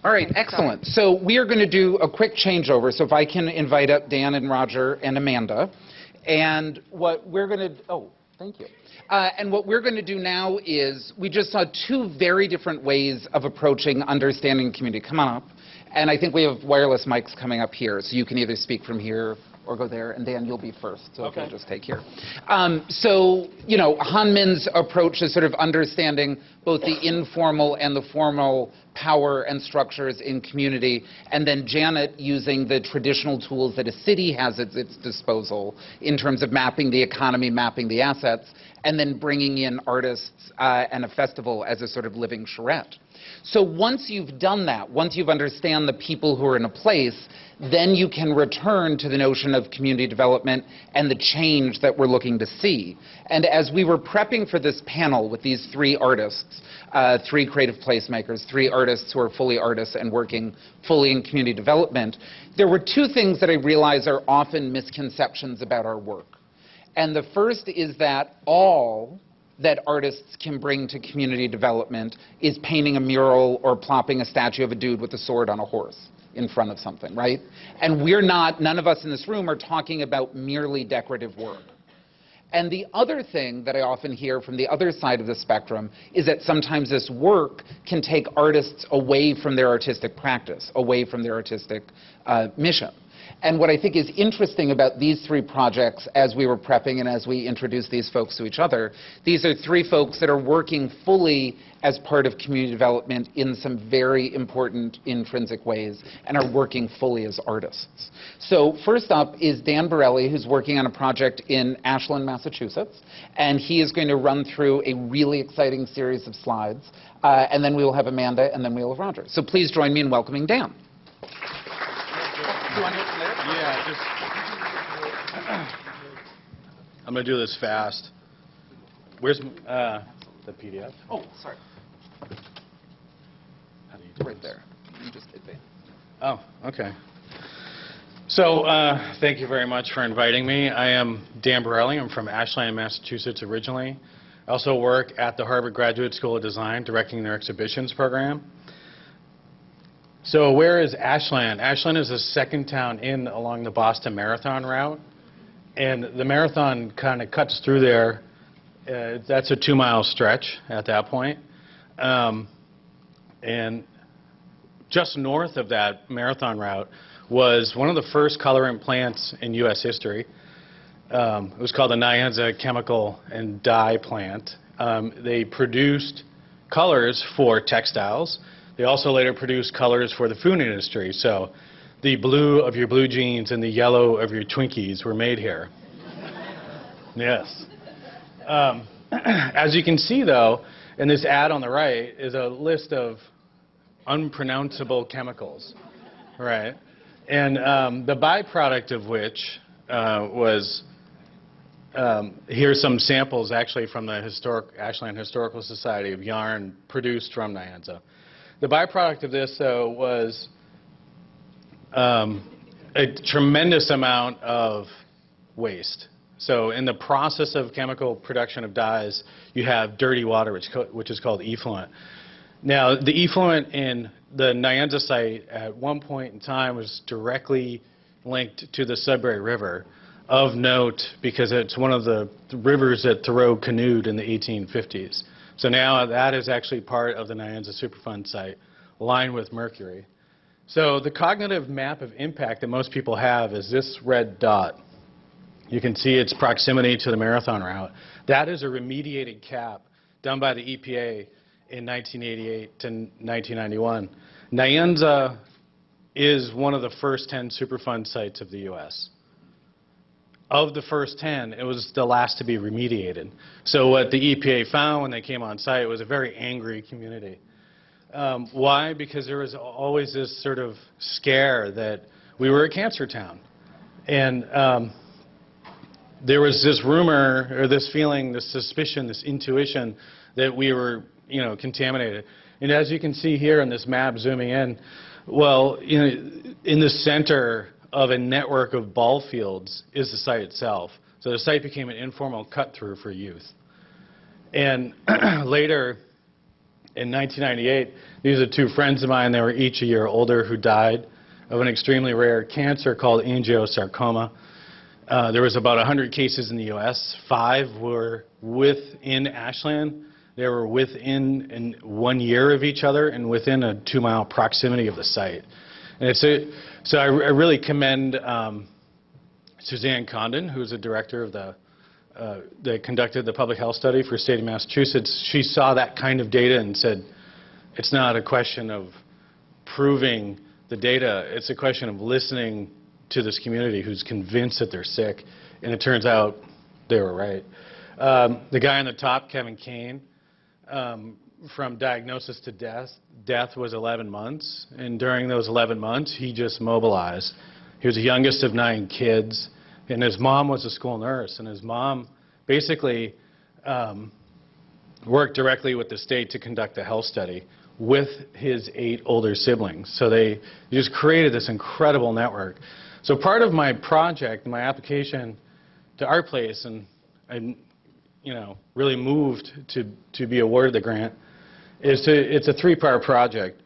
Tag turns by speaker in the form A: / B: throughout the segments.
A: All right, excellent. So we are going to do a quick changeover. So if I can invite up Dan and Roger and Amanda. And what we're going to, oh, thank you. And what we're going to do now is, we just saw two very different ways of approaching understanding community. Come on up. And I think we have wireless mics coming up here, so you can either speak from here or go there. And Dan, you'll be first, so okay. If you'll just take here. So, you know, Han-Min's approach is sort of understanding both the informal and the formal power and structures in community, and then Janet using the traditional tools that a city has at its disposal in terms of mapping the economy, mapping the assets, and then bringing in artists and a festival as a sort of living charrette. So once you've done that, once you've understand the people who are in a place, then you can return to the notion of community development and the change that we're looking to see. And as we were prepping for this panel with these three artists, three creative placemakers, three artists who are fully artists and working fully in community development, there were two things that I realize are often misconceptions about our work. And the first is that all that artists can bring to community development is painting a mural or plopping a statue of a dude with a sword on a horse in front of something, right? And we're not, none of us in this room are talking about merely decorative work. And the other thing that I often hear from the other side of the spectrum is that sometimes this work can take artists away from their artistic practice, away from their artistic mission. And what I think is interesting about these three projects, as we were prepping and as we introduced these folks to each other, these are three folks that are working fully as part of community development in some very important intrinsic ways and are working fully as artists. So first up is Dan Borelli, who's working on a project in Ashland, Massachusetts. And he is going to run through a really exciting series of slides. And then we will have Amanda, and then we will have Roger. So please join me in welcoming Dan. Do you want to from there?
B: Yeah, I'm going to do this fast. Where's the PDF?
A: Oh, sorry.
B: How do you do
A: right
B: this?
A: there. You just advance.
B: Oh, okay. So thank you very much for inviting me. I am Dan Borelli. I'm from Ashland, Massachusetts originally. I also work at the Harvard Graduate School of Design, directing their exhibitions program. So where is Ashland? Ashland is the second town in along the Boston Marathon route. And the marathon kind of cuts through there. That's a 2-mile stretch at that point. And just north of that marathon route was one of the first colorant plants in U.S. history. It was called the Nyanza Chemical and Dye Plant. They produced colors for textiles. They also later produced colors for the food industry. So the blue of your blue jeans and the yellow of your Twinkies were made here. Yes. As you can see, though, in this ad on the right is a list of unpronounceable chemicals, right? And the byproduct of which was, here's some samples actually from the Ashland Historical Society of yarn produced from Nyanza. The byproduct of this, though, was a tremendous amount of waste. So in the process of chemical production of dyes, you have dirty water, which is called effluent. Now, the effluent in the Nyanza site at one point in time was directly linked to the Sudbury River, of note because it's one of the rivers that Thoreau canoed in the 1850s. So now that is actually part of the Nyanza Superfund site, lined with mercury. So the cognitive map of impact that most people have is this red dot. You can see its proximity to the marathon route. That is a remediated cap done by the EPA in 1988 to 1991. Nyanza is one of the first 10 Superfund sites of the U.S. Of the first 10, it was the last to be remediated. So what the EPA found when they came on site was a very angry community. Why? Because there was always this sort of scare that we were a cancer town. And there was this rumor, or this feeling, this suspicion, this intuition that we were, contaminated. And as you can see here in this map zooming in, well, in the center of a network of ball fields is the site itself. So the site became an informal cut-through for youth. And later, in 1998, these are two friends of mine. They were each a year older who died of an extremely rare cancer called angiosarcoma. There was about 100 cases in the U.S. 5 were within Ashland. They were within 1 year of each other and within a 2-mile proximity of the site. And so I really commend Suzanne Condon, who's the director of that conducted the public health study for the state of Massachusetts. She saw that kind of data and said, it's not a question of proving the data, it's a question of listening to this community who's convinced that they're sick, and it turns out they were right. The guy on the top, Kevin Kane, from diagnosis to death was 11 months, and during those 11 months, he just mobilized. He was the youngest of 9 kids, and his mom was a school nurse, and his mom basically worked directly with the state to conduct a health study with his 8 older siblings. So they just created this incredible network. So part of my project, my application to ArtPlace, and I really moved to be awarded the grant, it's a 3-part project.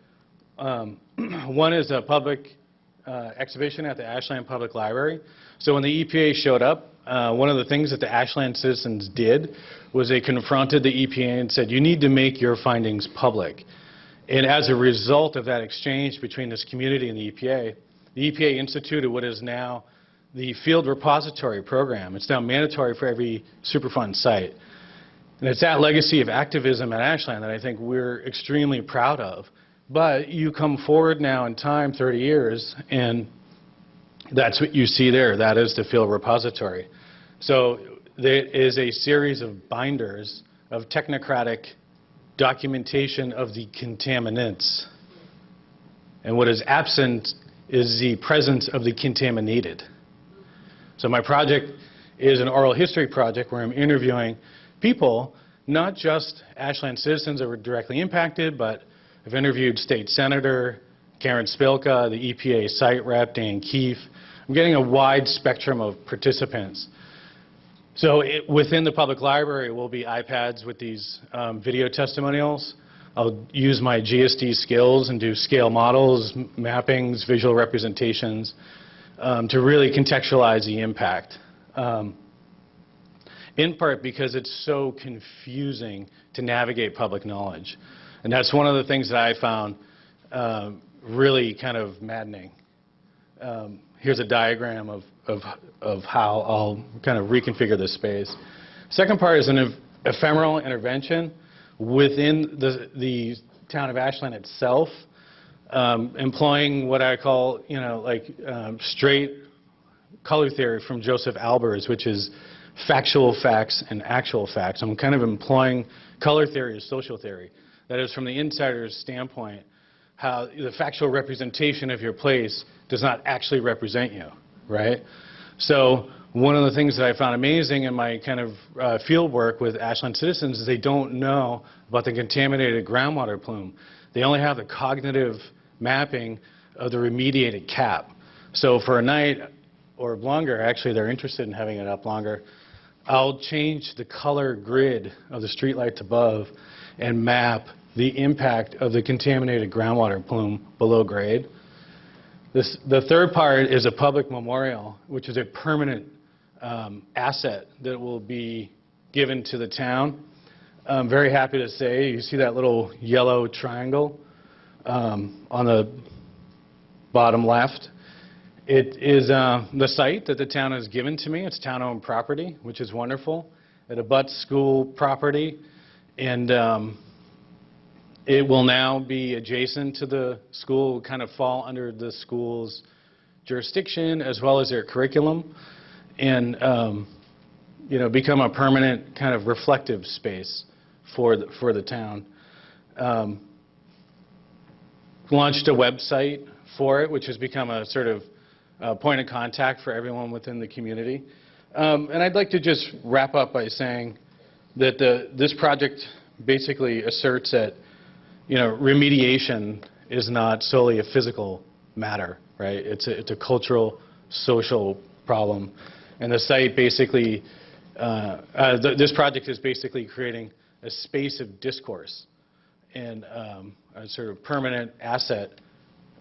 B: One is a public exhibition at the Ashland Public Library. So when the EPA showed up, one of the things that the Ashland citizens did was they confronted the EPA and said, you need to make your findings public. And as a result of that exchange between this community and the EPA instituted what is now the Field Repository Program. It's now mandatory for every Superfund site. And it's that legacy of activism at Ashland that I think we're extremely proud of. But you come forward now in time, 30 years, and that's what you see there. That is the Field Repository. So there is a series of binders of technocratic documentation of the contaminants. And what is absent is the presence of the contaminated. So my project is an oral history project where I'm interviewing people, not just Ashland citizens that were directly impacted, but I've interviewed State Senator Karen Spilka, the EPA site rep, Dan Keefe. I'm getting a wide spectrum of participants. So within the public library will be iPads with these video testimonials. I'll use my GSD skills and do scale models, mappings, visual representations to really contextualize the impact. In part because it's so confusing to navigate public knowledge. And that's one of the things that I found really kind of maddening. Here's a diagram of how I'll kind of reconfigure this space. Second part is an ephemeral intervention within the town of Ashland itself, employing what I call, straight color theory from Joseph Albers, which is factual facts and actual facts. I'm kind of employing color theory as social theory. That is, from the insider's standpoint, how the factual representation of your place does not actually represent you, right? So one of the things that I found amazing in my kind of field work with Ashland citizens is they don't know about the contaminated groundwater plume. They only have the cognitive mapping of the remediated cap. So for a night or longer, actually they're interested in having it up longer, I'll change the color grid of the streetlights above and map the impact of the contaminated groundwater plume below grade. The third part is a public memorial, which is a permanent asset that will be given to the town. I'm very happy to say, you see that little yellow triangle on the bottom left. It is the site that the town has given to me. It's town-owned property, which is wonderful. It abuts school property, and it will now be adjacent to the school, kind of fall under the school's jurisdiction as well as their curriculum, and become a permanent kind of reflective space for the town. Launched a website for it, which has become a sort of point of contact for everyone within the community. And I'd like to just wrap up by saying that this project basically asserts that remediation is not solely a physical matter, right? It's a cultural, social problem. And the site basically, this project is basically creating a space of discourse and a sort of permanent asset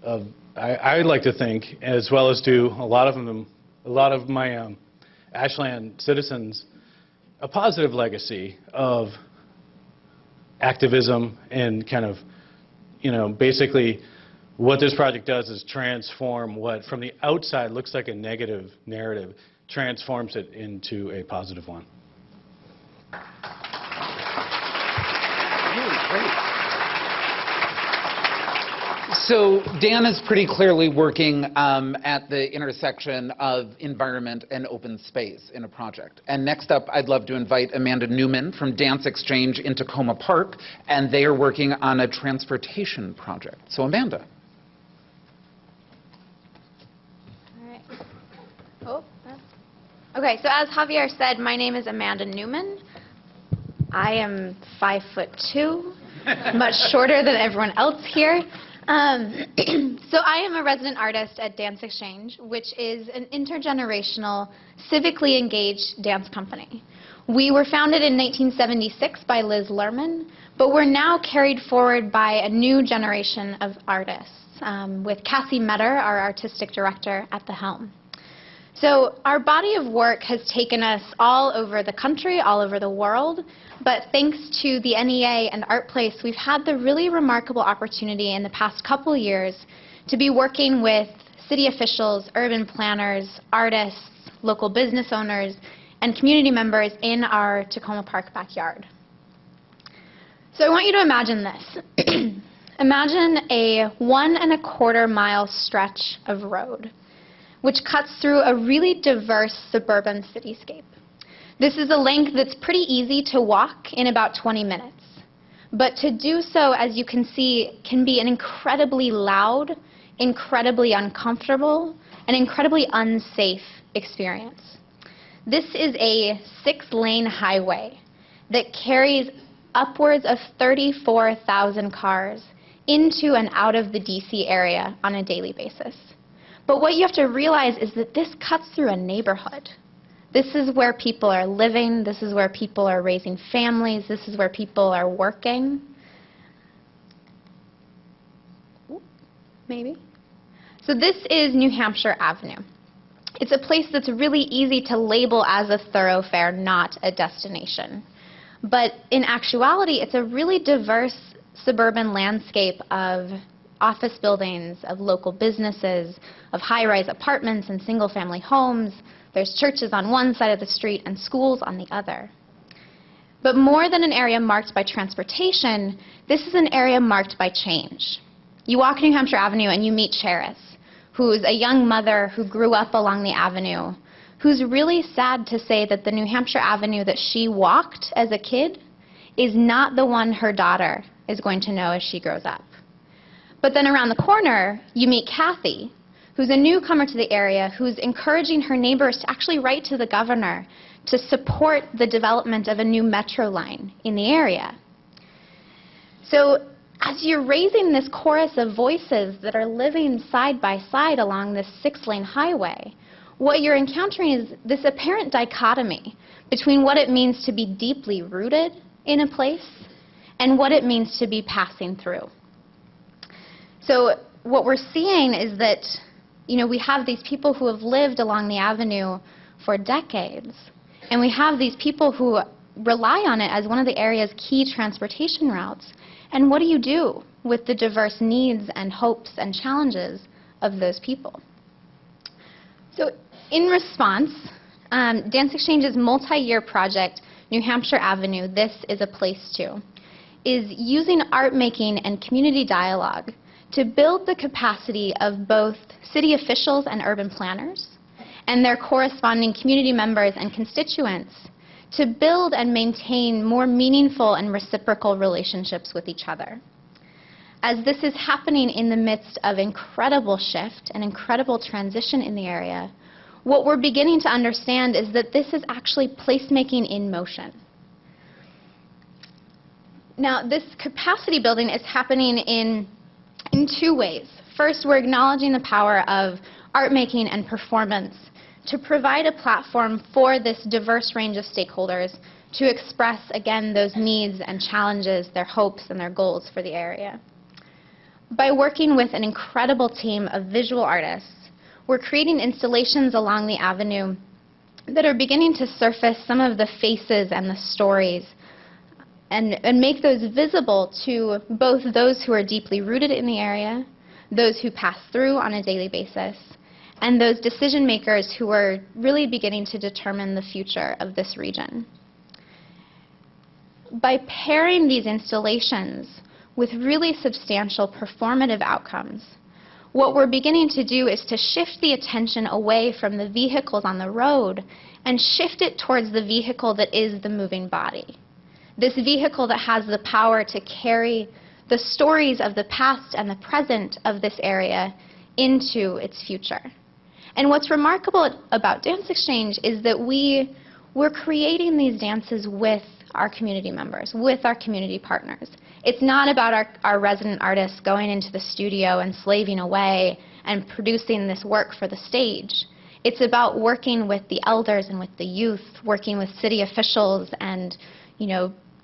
B: of, I would like to think, as well as do a lot of my Ashland citizens, a positive legacy of activism and kind of, basically what this project does is transform what from the outside looks like a negative narrative, transforms it into a positive one.
A: Really great. So Dan is pretty clearly working at the intersection of environment and open space in a project. And next up, I'd love to invite Amanda Newman from Dance Exchange in Takoma Park, and they are working on a transportation project. So Amanda.
C: All right. Okay, so as Javier said, my name is Amanda Newman. I am 5'2", much shorter than everyone else here. So I am a resident artist at Dance Exchange, which is an intergenerational, civically engaged dance company. We were founded in 1976 by Liz Lerman, but we're now carried forward by a new generation of artists, with Cassie Metter, our artistic director, at the helm. So our body of work has taken us all over the country, all over the world, but thanks to the NEA and ArtPlace, we've had the really remarkable opportunity in the past couple years to be working with city officials, urban planners, artists, local business owners, and community members in our Takoma Park backyard. So I want you to imagine this. Imagine a 1¼ mile stretch of road, which cuts through a really diverse suburban cityscape. This is a length that's pretty easy to walk in about 20 minutes. But to do so, as you can see, can be an incredibly loud, incredibly uncomfortable, and incredibly unsafe experience. This is a 6-lane highway that carries upwards of 34,000 cars into and out of the DC area on a daily basis. But what you have to realize is that this cuts through a neighborhood. This is where people are living. This is where people are raising families. This is where people are working. Maybe. So this is New Hampshire Avenue. It's a place that's really easy to label as a thoroughfare, not a destination. But in actuality, it's a really diverse suburban landscape of office buildings, of local businesses, of high-rise apartments and single-family homes. There's churches on one side of the street and schools on the other. But more than an area marked by transportation, this is an area marked by change. You walk New Hampshire Avenue and you meet Cheris, who's a young mother who grew up along the avenue, who's really sad to say that the New Hampshire Avenue that she walked as a kid is not the one her daughter is going to know as she grows up. But then around the corner, you meet Kathy, who's a newcomer to the area, who's encouraging her neighbors to actually write to the governor to support the development of a new metro line in the area. So as you're raising this chorus of voices that are living side by side along this 6-lane highway, what you're encountering is this apparent dichotomy between what it means to be deeply rooted in a place and what it means to be passing through. So what we're seeing is that, we have these people who have lived along the avenue for decades, and we have these people who rely on it as one of the area's key transportation routes. And what do you do with the diverse needs and hopes and challenges of those people? So in response, Dance Exchange's multi-year project, New Hampshire Avenue, This is a Place To, is using art making and community dialogue to build the capacity of both city officials and urban planners and their corresponding community members and constituents to build and maintain more meaningful and reciprocal relationships with each other. As this is happening in the midst of incredible shift and incredible transition in the area, what we're beginning to understand is that this is actually placemaking in motion. Now, this capacity building is happening in 2 ways. First, we're acknowledging the power of art making and performance to provide a platform for this diverse range of stakeholders to express, again, those needs and challenges, their hopes and their goals for the area. By working with an incredible team of visual artists, we're creating installations along the avenue that are beginning to surface some of the faces and the stories and make those visible to both those who are deeply rooted in the area, those who pass through on a daily basis, and those decision makers who are really beginning to determine the future of this region. By pairing these installations with really substantial performative outcomes, what we're beginning to do is to shift the attention away from the vehicles on the road and shift it towards the vehicle that is the moving body. This vehicle that has the power to carry the stories of the past and the present of this area into its future. And what's remarkable about Dance Exchange is that we're creating these dances with our community members, with our community partners. It's not about our resident artists going into the studio and slaving away and producing this work for the stage. It's about working with the elders and with the youth, working with city officials and,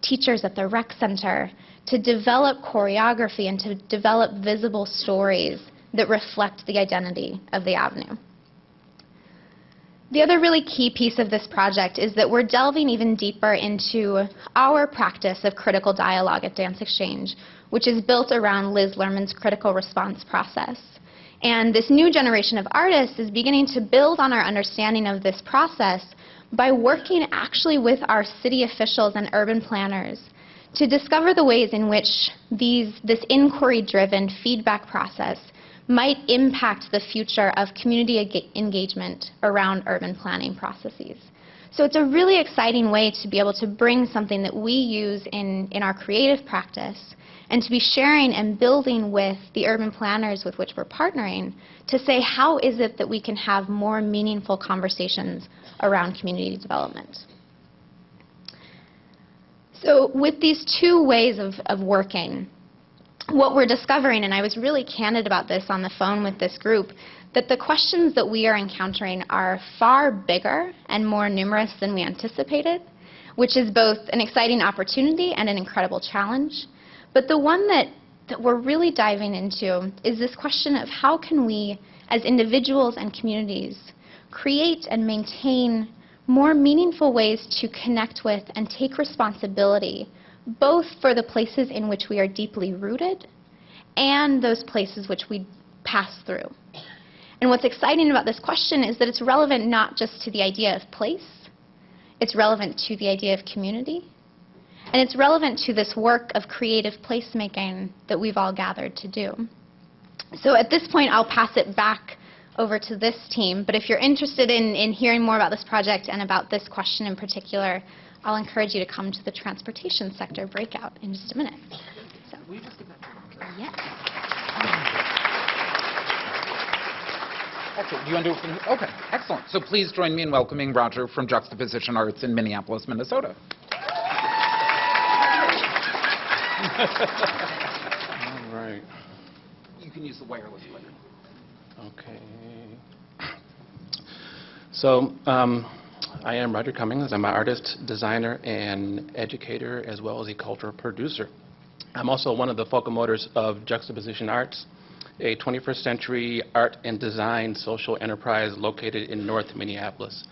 C: teachers at the rec center to develop choreography and to develop visible stories that reflect the identity of the avenue. The other really key piece of this project is that we're delving even deeper into our practice of critical dialogue at Dance Exchange, which is built around Liz Lerman's critical response process. And this new generation of artists is beginning to build on our understanding of this process by working actually with our city officials and urban planners to discover the ways in which this inquiry-driven feedback process might impact the future of community engagement around urban planning processes. So it's a really exciting way to be able to bring something that we use in our creative practice and to be sharing and building with the urban planners with which we're partnering to say, how is it that we can have more meaningful conversations around community development? So with these two ways of working, what we're discovering, and I was really candid about this on the phone with this group, that the questions that we are encountering are far bigger and more numerous than we anticipated, which is both an exciting opportunity and an incredible challenge. But the one that we're really diving into is this question of how can we, as individuals and communities, create and maintain more meaningful ways to connect with and take responsibility, both for the places in which we are deeply rooted and those places which we pass through. And what's exciting about this question is that it's relevant not just to the idea of place, it's relevant to the idea of community, and it's relevant to this work of creative placemaking that we've all gathered to do. So at this point, I'll pass it back over to this team, but if you're interested in hearing more about this project and about this question in particular, I'll encourage you to come to the transportation sector breakout in just a minute. So, will you just give that to me? Yes.
A: Excellent. Do you want to do it from here? Okay, excellent. So please join me in welcoming Roger from Juxtaposition Arts in Minneapolis, Minnesota.
D: All right.
A: You can use the wireless later.
D: Okay. So, I am Roger Cummings. I'm an artist, designer, and educator, as well as a cultural producer. I'm also one of the focal motors of Juxtaposition Arts, a 21st century art and design social enterprise located in North Minneapolis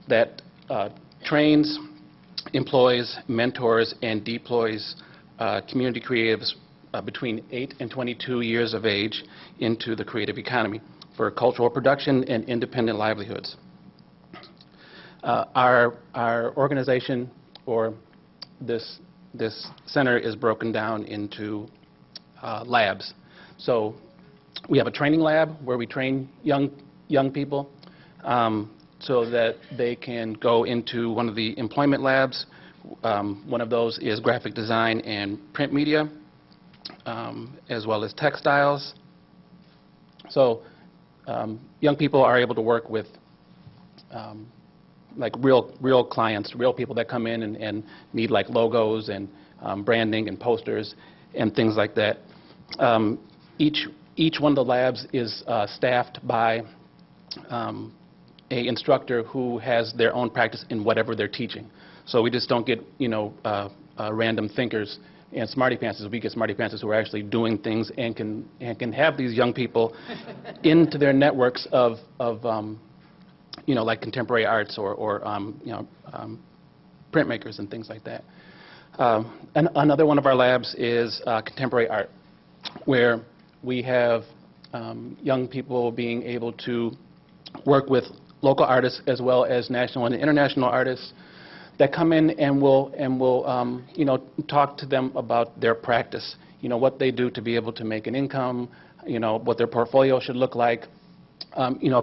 D: that trains, employs, mentors, and deploys community creatives between 8 and 22 years of age into the creative economy for cultural production and independent livelihoods. Our organization, or this center, is broken down into labs. So we have a training lab where we train young people so that they can go into one of the employment labs. One of those is graphic design and print media, as well as textiles. So young people are able to work with like real clients, real people that come in and need like logos and branding and posters and things like that. Each one of the labs is staffed by a instructor who has their own practice in whatever they're teaching. So we just don't get, random thinkers and smarty pantsers. We get smarty pantsers who are actually doing things and can have these young people into their networks of like contemporary arts or printmakers and things like that. And another one of our labs is contemporary art, where we have young people being able to work with local artists as well as national and international artists that come in and will talk to them about their practice, what they do to be able to make an income, what their portfolio should look like.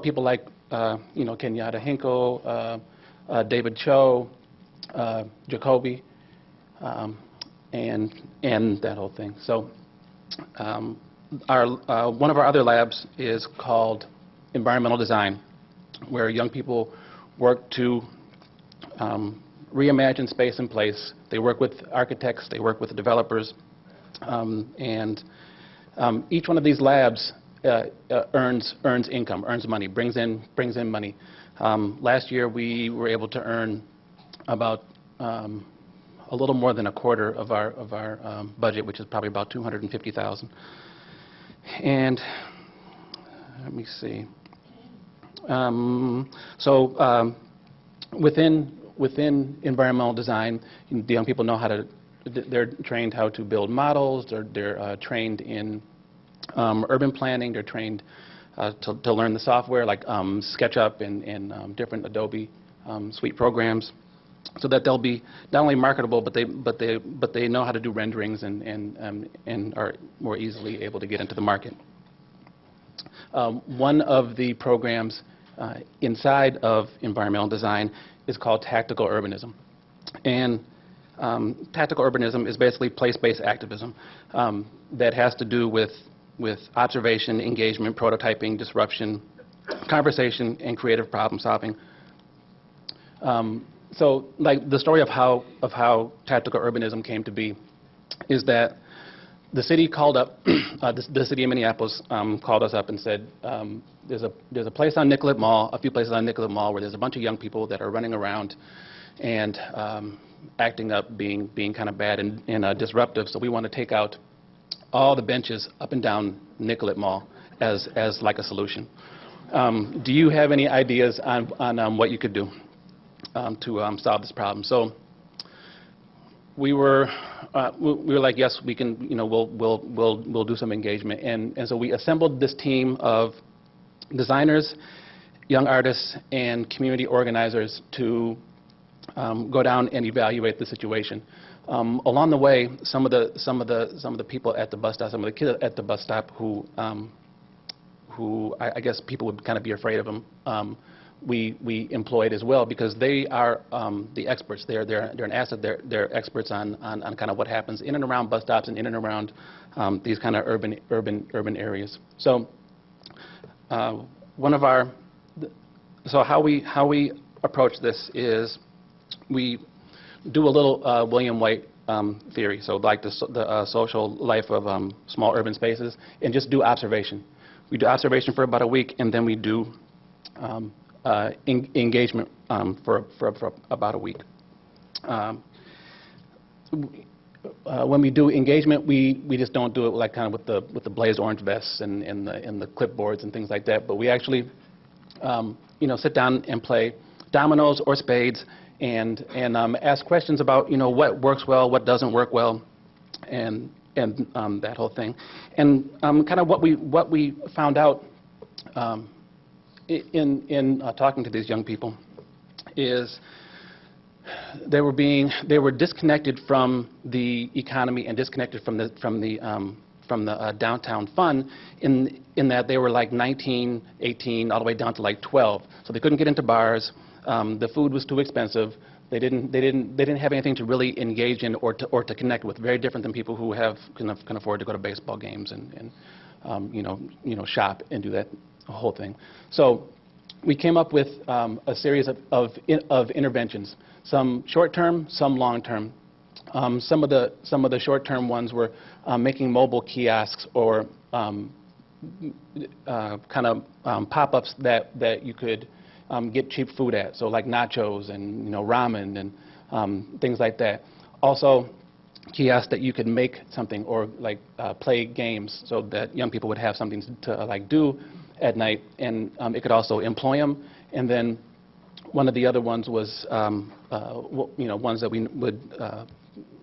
D: People like Kenyatta Hinkle, David Cho, Jacoby, and that whole thing. So one of our other labs is called environmental design, where young people work to reimagine space and place. They work with architects, they work with developers, and each one of these labs earns income, earns money, brings in money. Last year we were able to earn about a little more than a quarter of our budget, which is probably about $250,000. And let me see. Within environmental design, the young people know how to. They're trained how to build models. They're trained in urban planning. They're trained to learn the software like SketchUp and different Adobe suite programs, so that they'll be not only marketable, but they know how to do renderings and are more easily able to get into the market. One of the programs inside of environmental design is called tactical urbanism, and tactical urbanism is basically place-based activism that has to do with observation, engagement, prototyping, disruption, conversation, and creative problem solving. So, like the story of how tactical urbanism came to be is that the city called up, the city of Minneapolis called us up and said, there's a place on Nicollet Mall, a few places on Nicollet Mall where there's a bunch of young people that are running around and acting up, being kind of bad and disruptive. So we want to take out all the benches up and down Nicollet Mall as like a solution. Do you have any ideas on what you could do to solve this problem? So we were like, yes, we can. We'll do some engagement, and so we assembled this team of designers, young artists, and community organizers to go down and evaluate the situation. Along the way, some of the people at the bus stop, some of the kids at the bus stop who I guess people would kind of be afraid of them, we employed as well, because they are the experts. They're an asset. They're experts on kind of what happens in and around bus stops and in and around these kind of urban areas. So how we approach this is we do a little William White theory, so like the social life of small urban spaces, and just do observation. We do observation for about a week, and then we do engagement for about a week. When we do engagement, we just don't do it like kind of with the blazed orange vests and the clipboards and things like that, but we actually sit down and play dominoes or spades and ask questions about what works well, what doesn't work well, and that whole thing. And kind of what we found out in talking to these young people is they were disconnected from the economy and disconnected from the downtown fun in that they were like 19, 18, all the way down to like 12. So they couldn't get into bars. The food was too expensive. They didn't have anything to really engage in or to connect with. Very different than people who can afford to go to baseball games and shop and do that whole thing. So we came up with a series of interventions. Some short-term, some long-term. Some of the short-term ones were making mobile kiosks or kind of pop-ups that you could get cheap food at. So like nachos and ramen things like that. Also, kiosks that you could make something or like play games so that young people would have something to like do at night, and it could also employ them. And then one of the other ones was, ones that we would,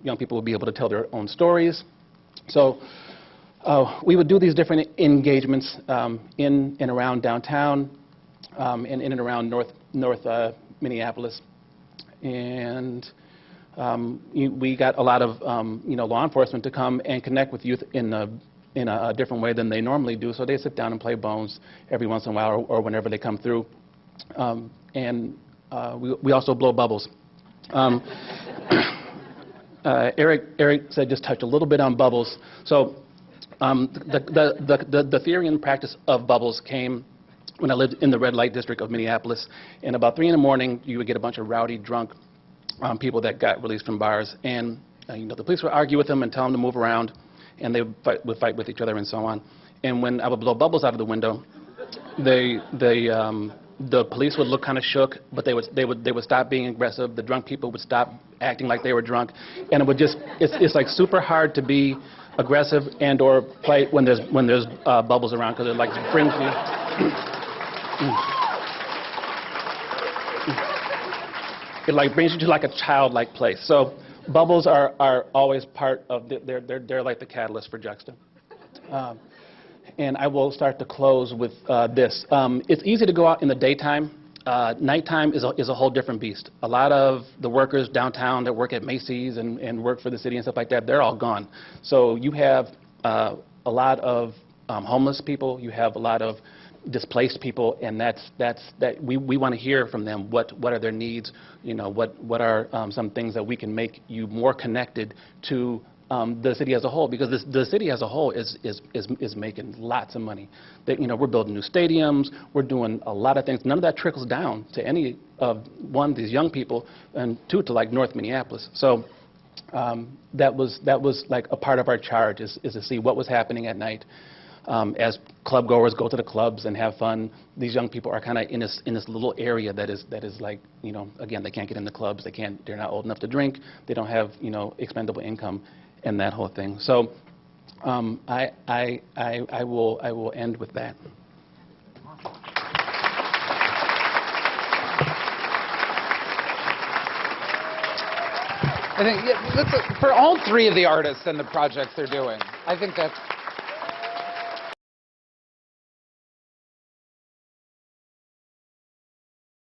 D: young people would be able to tell their own stories. So we would do these different engagements in and around downtown, and in and around North Minneapolis, and we got a lot of law enforcement to come and connect with youth in a different way than they normally do. So they sit down and play bones every once in a while or whenever they come through. And we also blow bubbles. Eric said just touch a little bit on bubbles. So the theory and practice of bubbles came when I lived in the red light district of Minneapolis. And about 3 in the morning, you would get a bunch of rowdy, drunk people that got released from bars. And the police would argue with them and tell them to move around, and they would fight with each other and so on. And when I would blow bubbles out of the window, the police would look kind of shook, but they would stop being aggressive. The drunk people would stop acting like they were drunk, and it would just it's like super hard to be aggressive and or fight when there's bubbles around, because it like brings you it like brings you to like a childlike place. So bubbles are always part of they're like the catalyst for Juxta. And I will start to close with this. It's easy to go out in the daytime. Nighttime is a whole different beast. A lot of the workers downtown that work at Macy's and work for the city and stuff like that, they're all gone. So you have a lot of homeless people. You have a lot of displaced people, and we want to hear from them. What are their needs? What are some things that we can make you more connected to the city as a whole, because the city as a whole is making lots of money. We're building new stadiums, we're doing a lot of things. None of that trickles down to any of these young people, and to like North Minneapolis. So that was like a part of our charge is to see what was happening at night. As club goers go to the clubs and have fun, these young people are kind of in this little area that is like, again, they can't get in the clubs, they're not old enough to drink, they don't have expendable income, and that whole thing. So I will end with that.
A: I think for all three of the artists and the projects they're doing, I think that's